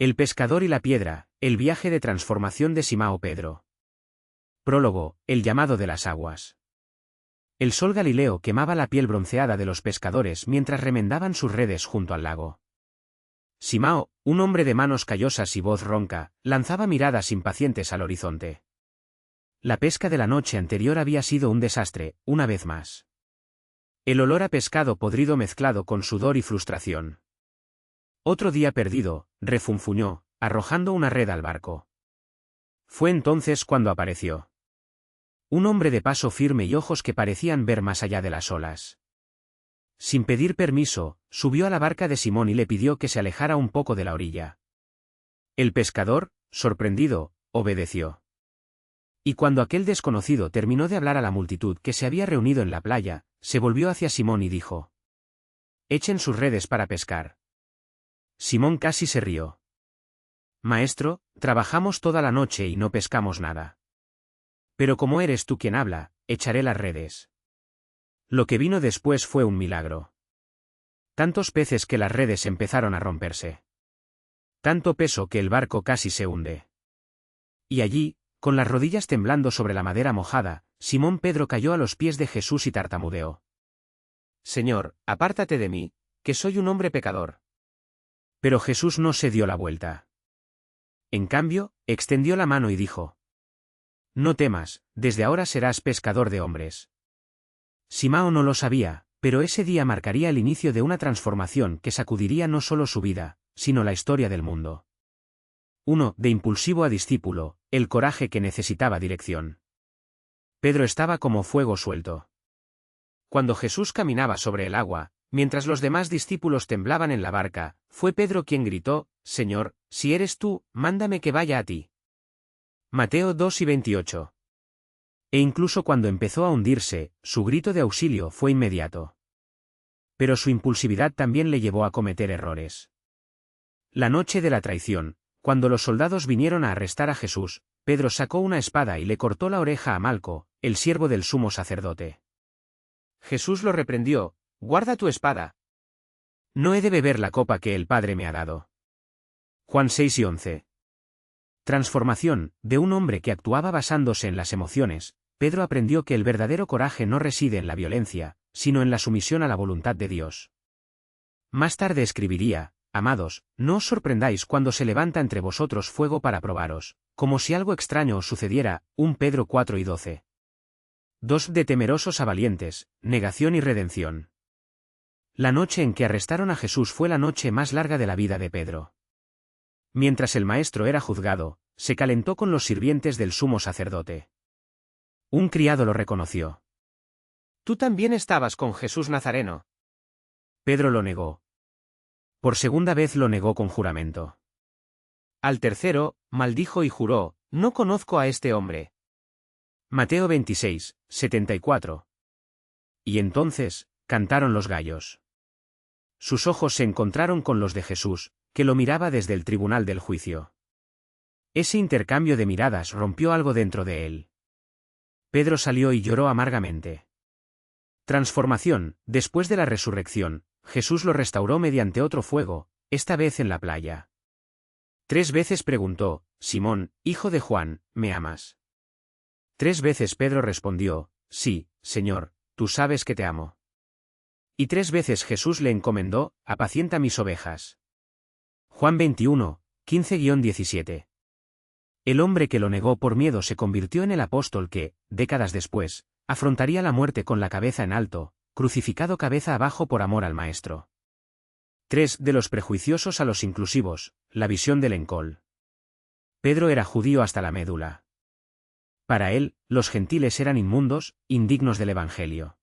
El pescador y la piedra, el viaje de transformación de Simão Pedro. Prólogo, el llamado de las aguas. El sol Galileo quemaba la piel bronceada de los pescadores mientras remendaban sus redes junto al lago. Simão, un hombre de manos callosas y voz ronca, lanzaba miradas impacientes al horizonte. La pesca de la noche anterior había sido un desastre, una vez más. El olor a pescado podrido mezclado con sudor y frustración. Otro día perdido, refunfuñó, arrojando una red al barco. Fue entonces cuando apareció. Un hombre de paso firme y ojos que parecían ver más allá de las olas. Sin pedir permiso, subió a la barca de Simón y le pidió que se alejara un poco de la orilla. El pescador, sorprendido, obedeció. Y cuando aquel desconocido terminó de hablar a la multitud que se había reunido en la playa, se volvió hacia Simón y dijo: «Echen sus redes para pescar». Simón casi se rió. «Maestro, trabajamos toda la noche y no pescamos nada. Pero como eres tú quien habla, echaré las redes». Lo que vino después fue un milagro. Tantos peces que las redes empezaron a romperse. Tanto peso que el barco casi se hunde. Y allí, con las rodillas temblando sobre la madera mojada, Simón Pedro cayó a los pies de Jesús y tartamudeó: «Señor, apártate de mí, que soy un hombre pecador». Pero Jesús no se dio la vuelta. En cambio, extendió la mano y dijo: «No temas, desde ahora serás pescador de hombres». Simão no lo sabía, pero ese día marcaría el inicio de una transformación que sacudiría no solo su vida, sino la historia del mundo. De impulsivo a discípulo, el coraje que necesitaba dirección. Pedro estaba como fuego suelto. Cuando Jesús caminaba sobre el agua, mientras los demás discípulos temblaban en la barca, fue Pedro quien gritó: «Señor, si eres tú, mándame que vaya a ti». Mateo 2:28. E incluso cuando empezó a hundirse, su grito de auxilio fue inmediato. Pero su impulsividad también le llevó a cometer errores. La noche de la traición, cuando los soldados vinieron a arrestar a Jesús, Pedro sacó una espada y le cortó la oreja a Malco, el siervo del sumo sacerdote. Jesús lo reprendió: «Guarda tu espada. No he de beber la copa que el Padre me ha dado». Juan 6:11. Transformación, de un hombre que actuaba basándose en las emociones. Pedro aprendió que el verdadero coraje no reside en la violencia, sino en la sumisión a la voluntad de Dios. Más tarde escribiría: «Amados, no os sorprendáis cuando se levanta entre vosotros fuego para probaros, como si algo extraño os sucediera». 1 Pedro 4:12. 2 De temerosos a valientes, negación y redención. La noche en que arrestaron a Jesús fue la noche más larga de la vida de Pedro. Mientras el maestro era juzgado, se calentó con los sirvientes del sumo sacerdote. Un criado lo reconoció. «Tú también estabas con Jesús Nazareno». Pedro lo negó. Por segunda vez lo negó con juramento. Al tercero, maldijo y juró: «No conozco a este hombre». Mateo 26:74. Y entonces, cantaron los gallos. Sus ojos se encontraron con los de Jesús, que lo miraba desde el tribunal del juicio. Ese intercambio de miradas rompió algo dentro de él. Pedro salió y lloró amargamente. Transformación. Después de la resurrección, Jesús lo restauró mediante otro fuego, esta vez en la playa. 3 veces preguntó: «Simón, hijo de Juan, ¿me amas?». 3 veces Pedro respondió: «Sí, Señor, tú sabes que te amo». Y 3 veces Jesús le encomendó: «Apacienta mis ovejas». Juan 21:15-17. El hombre que lo negó por miedo se convirtió en el apóstol que, décadas después, afrontaría la muerte con la cabeza en alto, crucificado cabeza abajo por amor al Maestro. 3 De los prejuiciosos a los inclusivos, la visión del encol. Pedro era judío hasta la médula. Para él, los gentiles eran inmundos, indignos del Evangelio.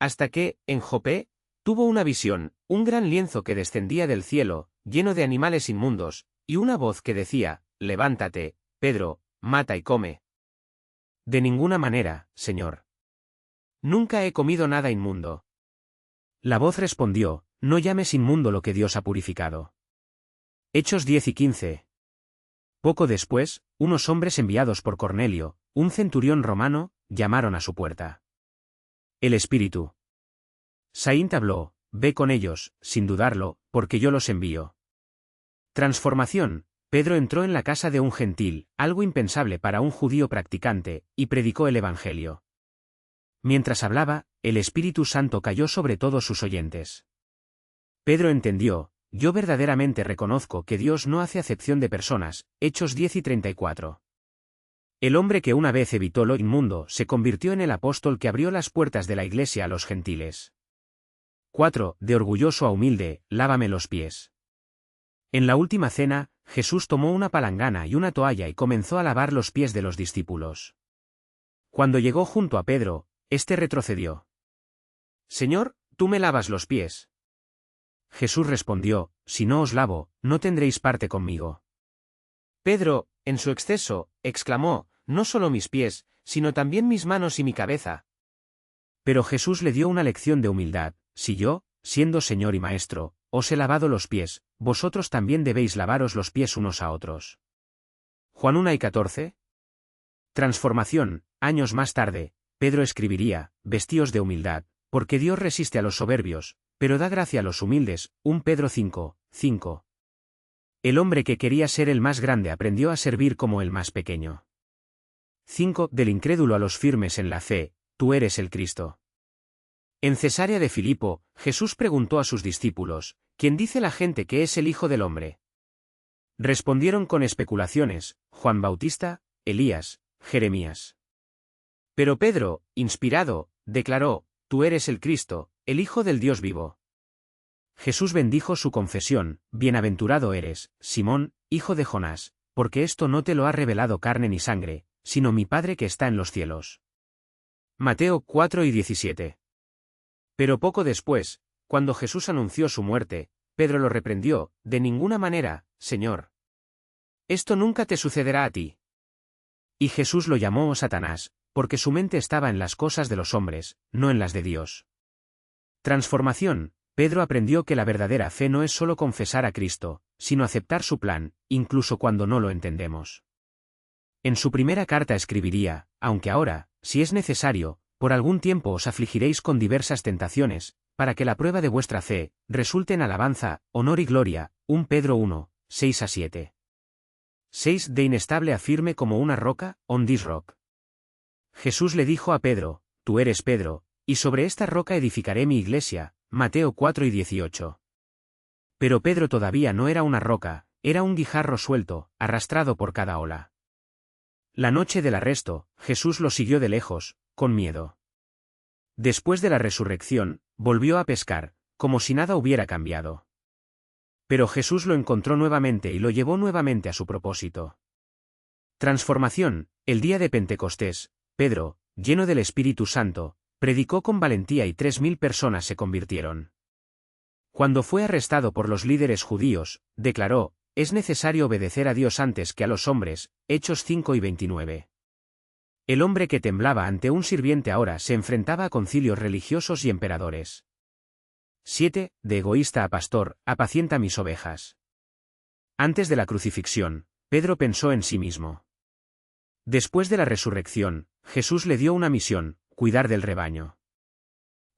Hasta que, en Jope, tuvo una visión, un gran lienzo que descendía del cielo, lleno de animales inmundos, y una voz que decía: «Levántate, Pedro, mata y come». «De ninguna manera, Señor. Nunca he comido nada inmundo». La voz respondió: «No llames inmundo lo que Dios ha purificado». Hechos 10:15. Poco después, unos hombres enviados por Cornelio, un centurión romano, llamaron a su puerta. El Espíritu. Saín habló: «Ve con ellos, sin dudarlo, porque yo los envío». Transformación. Pedro entró en la casa de un gentil, algo impensable para un judío practicante, y predicó el Evangelio. Mientras hablaba, el Espíritu Santo cayó sobre todos sus oyentes. Pedro entendió: yo verdaderamente reconozco que Dios no hace acepción de personas. Hechos 10 y 34. El hombre que una vez evitó lo inmundo se convirtió en el apóstol que abrió las puertas de la iglesia a los gentiles. 4. De orgulloso a humilde, lávame los pies. En la última cena, Jesús tomó una palangana y una toalla y comenzó a lavar los pies de los discípulos. Cuando llegó junto a Pedro, éste retrocedió. Señor, tú me lavas los pies. Jesús respondió: si no os lavo, no tendréis parte conmigo. Pedro, en su exceso, exclamó: no solo mis pies, sino también mis manos y mi cabeza. Pero Jesús le dio una lección de humildad: si yo, siendo Señor y Maestro, os he lavado los pies, vosotros también debéis lavaros los pies unos a otros. Juan 1 y 14. Transformación. Años más tarde, Pedro escribiría: vestíos de humildad, porque Dios resiste a los soberbios, pero da gracia a los humildes. 1 Pedro 5, 5. El hombre que quería ser el más grande aprendió a servir como el más pequeño. 5. Del incrédulo a los firmes en la fe: tú eres el Cristo. En Cesarea de Filipo, Jesús preguntó a sus discípulos: ¿quién dice la gente que es el Hijo del Hombre? Respondieron con especulaciones: Juan Bautista, Elías, Jeremías. Pero Pedro, inspirado, declaró: tú eres el Cristo, el Hijo del Dios vivo. Jesús bendijo su confesión: bienaventurado eres, Simón, hijo de Jonás, porque esto no te lo ha revelado carne ni sangre, sino mi Padre que está en los cielos. Mateo 4 y 17. Pero poco después, cuando Jesús anunció su muerte, Pedro lo reprendió: de ninguna manera, Señor. Esto nunca te sucederá a ti. Y Jesús lo llamó Satanás, porque su mente estaba en las cosas de los hombres, no en las de Dios. Transformación. Pedro aprendió que la verdadera fe no es solo confesar a Cristo, sino aceptar su plan, incluso cuando no lo entendemos. En su primera carta escribiría: aunque ahora, si es necesario, por algún tiempo os afligiréis con diversas tentaciones, para que la prueba de vuestra fe resulte en alabanza, honor y gloria. 1 Pedro 1, 6 a 7. 6. De inestable a firme como una roca, on this rock. Jesús le dijo a Pedro: tú eres Pedro, y sobre esta roca edificaré mi iglesia. Mateo 4 y 18. Pero Pedro todavía no era una roca, era un guijarro suelto, arrastrado por cada ola. La noche del arresto, Jesús lo siguió de lejos, con miedo. Después de la resurrección, volvió a pescar, como si nada hubiera cambiado. Pero Jesús lo encontró nuevamente y lo llevó nuevamente a su propósito. Transformación. El día de Pentecostés, Pedro, lleno del Espíritu Santo, predicó con valentía y 3.000 personas se convirtieron. Cuando fue arrestado por los líderes judíos, declaró: es necesario obedecer a Dios antes que a los hombres. Hechos 5 y 29. El hombre que temblaba ante un sirviente ahora se enfrentaba a concilios religiosos y emperadores. 7. De egoísta a pastor: apacienta mis ovejas. Antes de la crucifixión, Pedro pensó en sí mismo. Después de la resurrección, Jesús le dio una misión: cuidar del rebaño.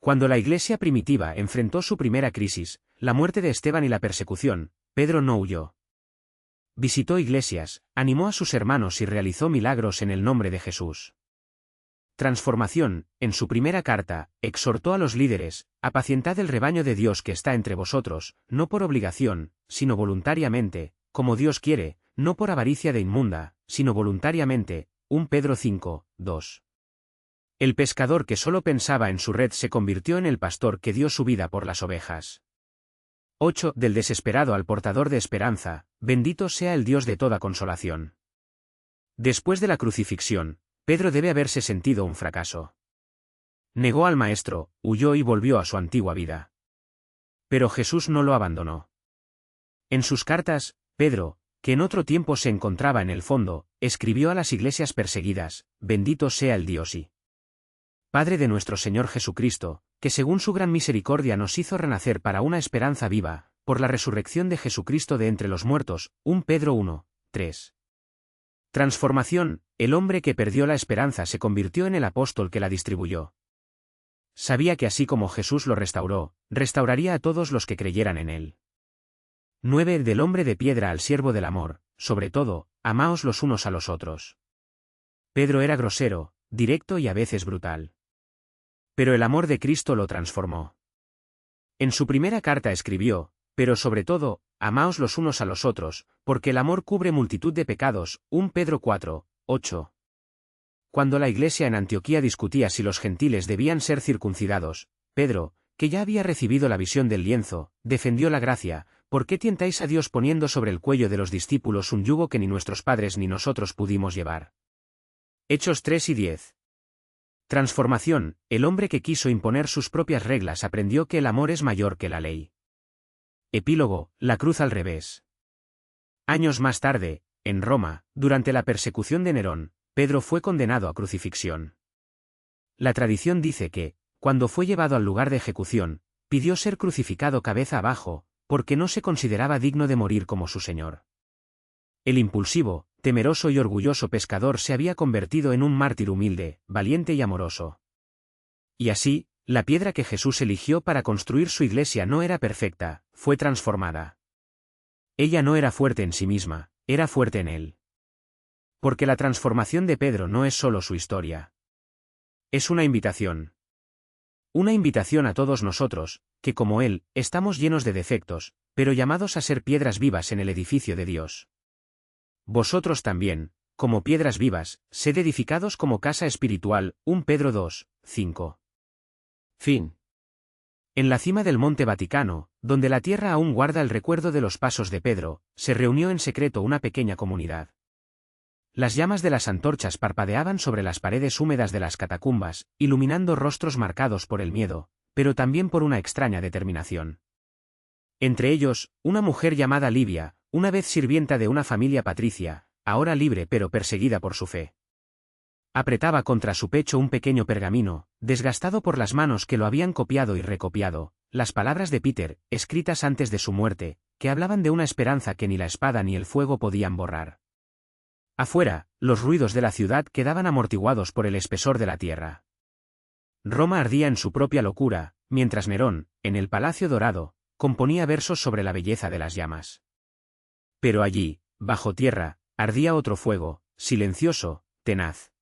Cuando la iglesia primitiva enfrentó su primera crisis, la muerte de Esteban y la persecución, Pedro no huyó. Visitó iglesias, animó a sus hermanos y realizó milagros en el nombre de Jesús. Transformación. En su primera carta, exhortó a los líderes: apacientad el rebaño de Dios que está entre vosotros, no por obligación, sino voluntariamente, como Dios quiere, no por avaricia de inmunda, sino voluntariamente. 1 Pedro 5, 2. El pescador que solo pensaba en su red se convirtió en el pastor que dio su vida por las ovejas. 8. Del desesperado al portador de esperanza: bendito sea el Dios de toda consolación. Después de la crucifixión, Pedro debe haberse sentido un fracaso. Negó al Maestro, huyó y volvió a su antigua vida. Pero Jesús no lo abandonó. En sus cartas, Pedro, que en otro tiempo se encontraba en el fondo, escribió a las iglesias perseguidas: bendito sea el Dios y Padre de nuestro Señor Jesucristo, que según su gran misericordia nos hizo renacer para una esperanza viva, por la resurrección de Jesucristo de entre los muertos. 1 Pedro 1, 3. Transformación. El hombre que perdió la esperanza se convirtió en el apóstol que la distribuyó. Sabía que así como Jesús lo restauró, restauraría a todos los que creyeran en él. 9. Del hombre de piedra al siervo del amor, sobre todo, amaos los unos a los otros. Pedro era grosero, directo y a veces brutal. Pero el amor de Cristo lo transformó. En su primera carta escribió, pero sobre todo, amaos los unos a los otros, porque el amor cubre multitud de pecados, 1 Pedro 4, 8. Cuando la iglesia en Antioquía discutía si los gentiles debían ser circuncidados, Pedro, que ya había recibido la visión del lienzo, defendió la gracia. ¿Por qué tientáis a Dios poniendo sobre el cuello de los discípulos un yugo que ni nuestros padres ni nosotros pudimos llevar? Hechos 3 y 10. Transformación. El hombre que quiso imponer sus propias reglas aprendió que el amor es mayor que la ley. Epílogo. La cruz al revés. Años más tarde, en Roma, durante la persecución de Nerón, Pedro fue condenado a crucifixión. La tradición dice que, cuando fue llevado al lugar de ejecución, pidió ser crucificado cabeza abajo, porque no se consideraba digno de morir como su Señor. El impulsivo, temeroso y orgulloso pescador se había convertido en un mártir humilde, valiente y amoroso. Y así, la piedra que Jesús eligió para construir su iglesia no era perfecta, fue transformada. Ella no era fuerte en sí misma, era fuerte en él. Porque la transformación de Pedro no es solo su historia. Es una invitación. Una invitación a todos nosotros, que como él, estamos llenos de defectos, pero llamados a ser piedras vivas en el edificio de Dios. Vosotros también, como piedras vivas, sed edificados como casa espiritual, 1 Pedro 2, 5. Fin. En la cima del Monte Vaticano, donde la tierra aún guarda el recuerdo de los pasos de Pedro, se reunió en secreto una pequeña comunidad. Las llamas de las antorchas parpadeaban sobre las paredes húmedas de las catacumbas, iluminando rostros marcados por el miedo, pero también por una extraña determinación. Entre ellos, una mujer llamada Livia, una vez sirvienta de una familia patricia, ahora libre pero perseguida por su fe. Apretaba contra su pecho un pequeño pergamino, desgastado por las manos que lo habían copiado y recopiado, las palabras de Peter, escritas antes de su muerte, que hablaban de una esperanza que ni la espada ni el fuego podían borrar. Afuera, los ruidos de la ciudad quedaban amortiguados por el espesor de la tierra. Roma ardía en su propia locura, mientras Nerón, en el Palacio Dorado, componía versos sobre la belleza de las llamas. Pero allí, bajo tierra, ardía otro fuego, silencioso, tenaz.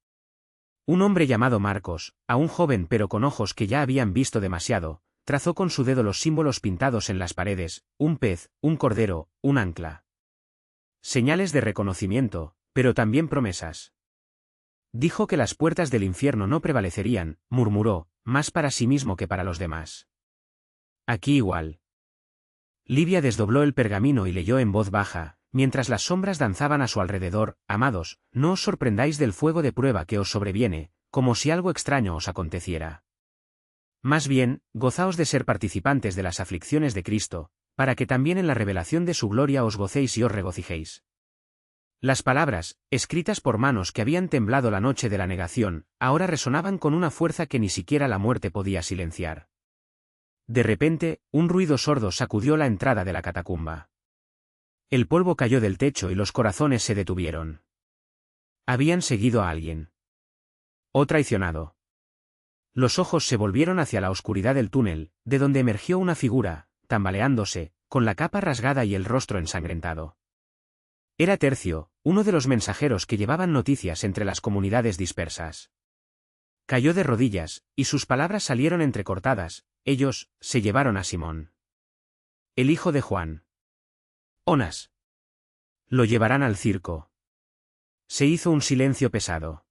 Un hombre llamado Marcos, aún joven pero con ojos que ya habían visto demasiado, trazó con su dedo los símbolos pintados en las paredes, un pez, un cordero, un ancla. Señales de reconocimiento, pero también promesas. Dijo que las puertas del infierno no prevalecerían, murmuró, más para sí mismo que para los demás. Aquí igual. Livia desdobló el pergamino y leyó en voz baja, mientras las sombras danzaban a su alrededor: amados, no os sorprendáis del fuego de prueba que os sobreviene, como si algo extraño os aconteciera. Más bien, gozaos de ser participantes de las aflicciones de Cristo, para que también en la revelación de su gloria os gocéis y os regocijéis. Las palabras, escritas por manos que habían temblado la noche de la negación, ahora resonaban con una fuerza que ni siquiera la muerte podía silenciar. De repente, un ruido sordo sacudió la entrada de la catacumba. El polvo cayó del techo y los corazones se detuvieron. Habían seguido a alguien. O traicionado. Los ojos se volvieron hacia la oscuridad del túnel, de donde emergió una figura, tambaleándose, con la capa rasgada y el rostro ensangrentado. Era Tercio, uno de los mensajeros que llevaban noticias entre las comunidades dispersas. Cayó de rodillas, y sus palabras salieron entrecortadas: ellos se llevaron a Simón, el hijo de Juan. Onas. Lo llevarán al circo. Se hizo un silencio pesado.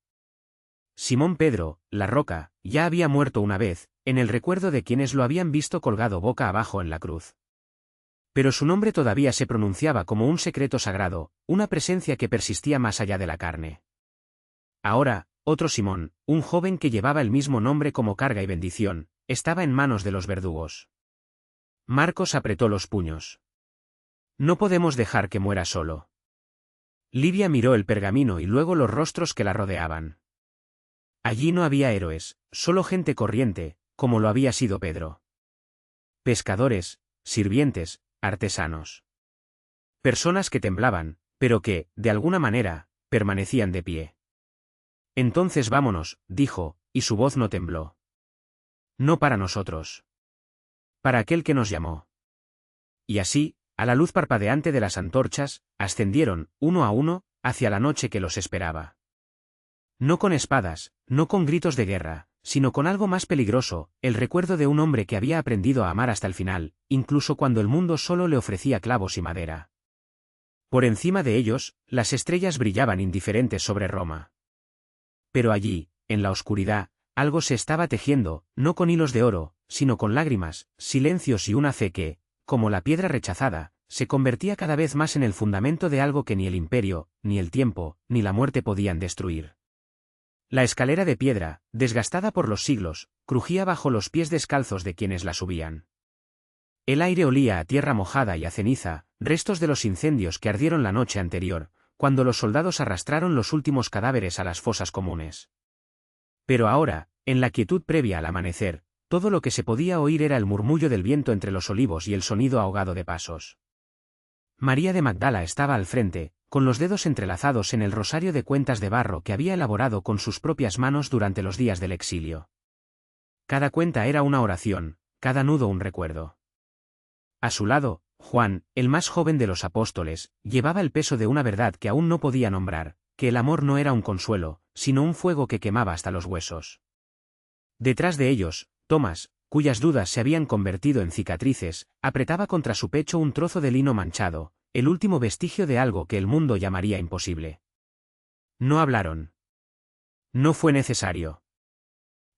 Simón Pedro, la roca, ya había muerto una vez, en el recuerdo de quienes lo habían visto colgado boca abajo en la cruz. Pero su nombre todavía se pronunciaba como un secreto sagrado, una presencia que persistía más allá de la carne. Ahora, otro Simón, un joven que llevaba el mismo nombre como carga y bendición, estaba en manos de los verdugos. Marcos apretó los puños. No podemos dejar que muera solo. Livia miró el pergamino y luego los rostros que la rodeaban. Allí no había héroes, solo gente corriente, como lo había sido Pedro. Pescadores, sirvientes, artesanos. Personas que temblaban, pero que, de alguna manera, permanecían de pie. Entonces vámonos, dijo, y su voz no tembló. No para nosotros. Para aquel que nos llamó. Y así, a la luz parpadeante de las antorchas, ascendieron, uno a uno, hacia la noche que los esperaba. No con espadas, no con gritos de guerra, sino con algo más peligroso, el recuerdo de un hombre que había aprendido a amar hasta el final, incluso cuando el mundo solo le ofrecía clavos y madera. Por encima de ellos, las estrellas brillaban indiferentes sobre Roma. Pero allí, en la oscuridad, algo se estaba tejiendo, no con hilos de oro, sino con lágrimas, silencios y una fe que, como la piedra rechazada, se convertía cada vez más en el fundamento de algo que ni el imperio, ni el tiempo, ni la muerte podían destruir. La escalera de piedra, desgastada por los siglos, crujía bajo los pies descalzos de quienes la subían. El aire olía a tierra mojada y a ceniza, restos de los incendios que ardieron la noche anterior, cuando los soldados arrastraron los últimos cadáveres a las fosas comunes. Pero ahora, en la quietud previa al amanecer, todo lo que se podía oír era el murmullo del viento entre los olivos y el sonido ahogado de pasos. María de Magdala estaba al frente, con los dedos entrelazados en el rosario de cuentas de barro que había elaborado con sus propias manos durante los días del exilio. Cada cuenta era una oración, cada nudo un recuerdo. A su lado, Juan, el más joven de los apóstoles, llevaba el peso de una verdad que aún no podía nombrar, que el amor no era un consuelo, sino un fuego que quemaba hasta los huesos. Detrás de ellos, Tomás, cuyas dudas se habían convertido en cicatrices, apretaba contra su pecho un trozo de lino manchado, el último vestigio de algo que el mundo llamaría imposible. No hablaron. No fue necesario.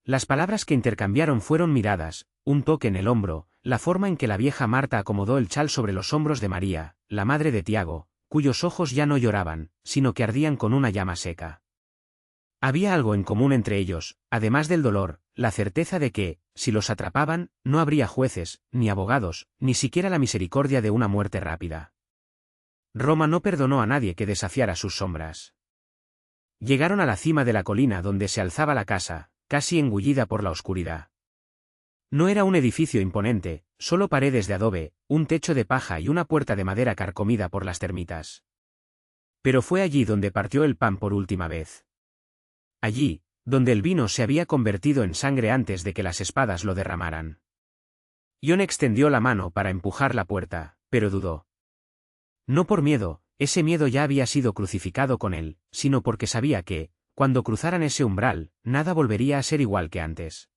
Las palabras que intercambiaron fueron miradas, un toque en el hombro, la forma en que la vieja Marta acomodó el chal sobre los hombros de María, la madre de Tiago, cuyos ojos ya no lloraban, sino que ardían con una llama seca. Había algo en común entre ellos, además del dolor, la certeza de que, si los atrapaban, no habría jueces, ni abogados, ni siquiera la misericordia de una muerte rápida. Roma no perdonó a nadie que desafiara sus sombras. Llegaron a la cima de la colina donde se alzaba la casa, casi engullida por la oscuridad. No era un edificio imponente, solo paredes de adobe, un techo de paja y una puerta de madera carcomida por las termitas. Pero fue allí donde partió el pan por última vez. Allí, donde el vino se había convertido en sangre antes de que las espadas lo derramaran. Jon extendió la mano para empujar la puerta, pero dudó. No por miedo, ese miedo ya había sido crucificado con él, sino porque sabía que, cuando cruzaran ese umbral, nada volvería a ser igual que antes.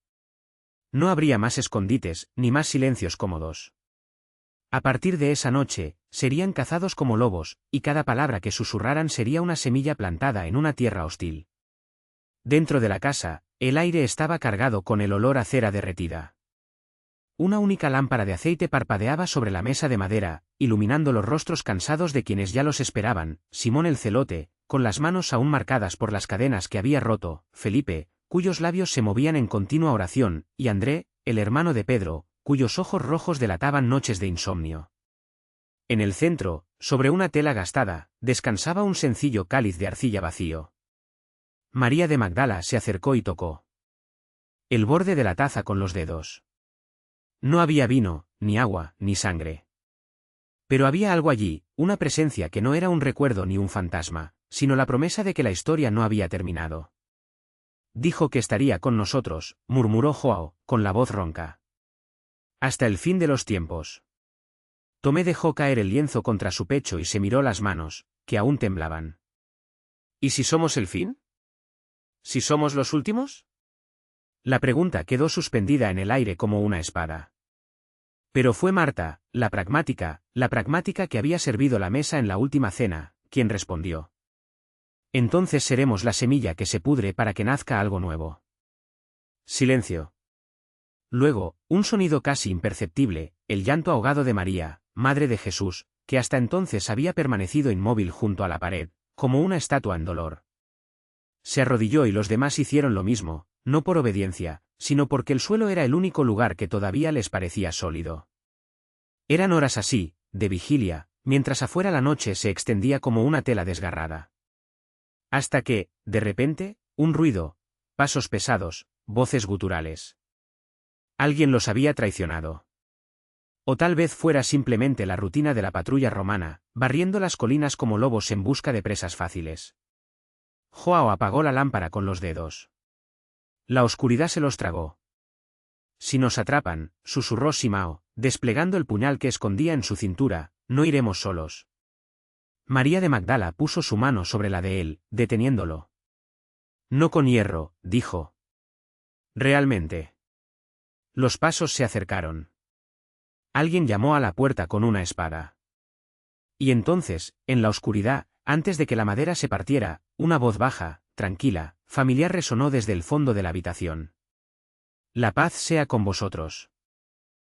No habría más escondites, ni más silencios cómodos. A partir de esa noche, serían cazados como lobos, y cada palabra que susurraran sería una semilla plantada en una tierra hostil. Dentro de la casa, el aire estaba cargado con el olor a cera derretida. Una única lámpara de aceite parpadeaba sobre la mesa de madera, iluminando los rostros cansados de quienes ya los esperaban: Simón el celote, con las manos aún marcadas por las cadenas que había roto; Felipe, cuyos labios se movían en continua oración; y André, el hermano de Pedro, cuyos ojos rojos delataban noches de insomnio. En el centro, sobre una tela gastada, descansaba un sencillo cáliz de arcilla vacío. María de Magdala se acercó y tocó el borde de la taza con los dedos. No había vino, ni agua, ni sangre. Pero había algo allí, una presencia que no era un recuerdo ni un fantasma, sino la promesa de que la historia no había terminado. Dijo que estaría con nosotros, murmuró Joao, con la voz ronca. Hasta el fin de los tiempos. Tomé dejó caer el lienzo contra su pecho y se miró las manos, que aún temblaban. ¿Y si somos el fin? ¿Si somos los últimos? La pregunta quedó suspendida en el aire como una espada. Pero fue Marta, la pragmática que había servido la mesa en la última cena, quien respondió. Entonces seremos la semilla que se pudre para que nazca algo nuevo. Silencio. Luego, un sonido casi imperceptible, el llanto ahogado de María, madre de Jesús, que hasta entonces había permanecido inmóvil junto a la pared, como una estatua en dolor. Se arrodilló y los demás hicieron lo mismo, no por obediencia, sino porque el suelo era el único lugar que todavía les parecía sólido. Eran horas así, de vigilia, mientras afuera la noche se extendía como una tela desgarrada. Hasta que, de repente, un ruido, pasos pesados, voces guturales. Alguien los había traicionado. O tal vez fuera simplemente la rutina de la patrulla romana, barriendo las colinas como lobos en busca de presas fáciles. Joao apagó la lámpara con los dedos. La oscuridad se los tragó. Si nos atrapan, susurró Simao, desplegando el puñal que escondía en su cintura, No iremos solos. María de Magdala puso su mano sobre la de él, deteniéndolo. No con hierro, dijo. Realmente. Los pasos se acercaron. Alguien llamó a la puerta con una espada. Y entonces, en la oscuridad, antes de que la madera se partiera, una voz baja, tranquila, familiar resonó desde el fondo de la habitación. La paz sea con vosotros.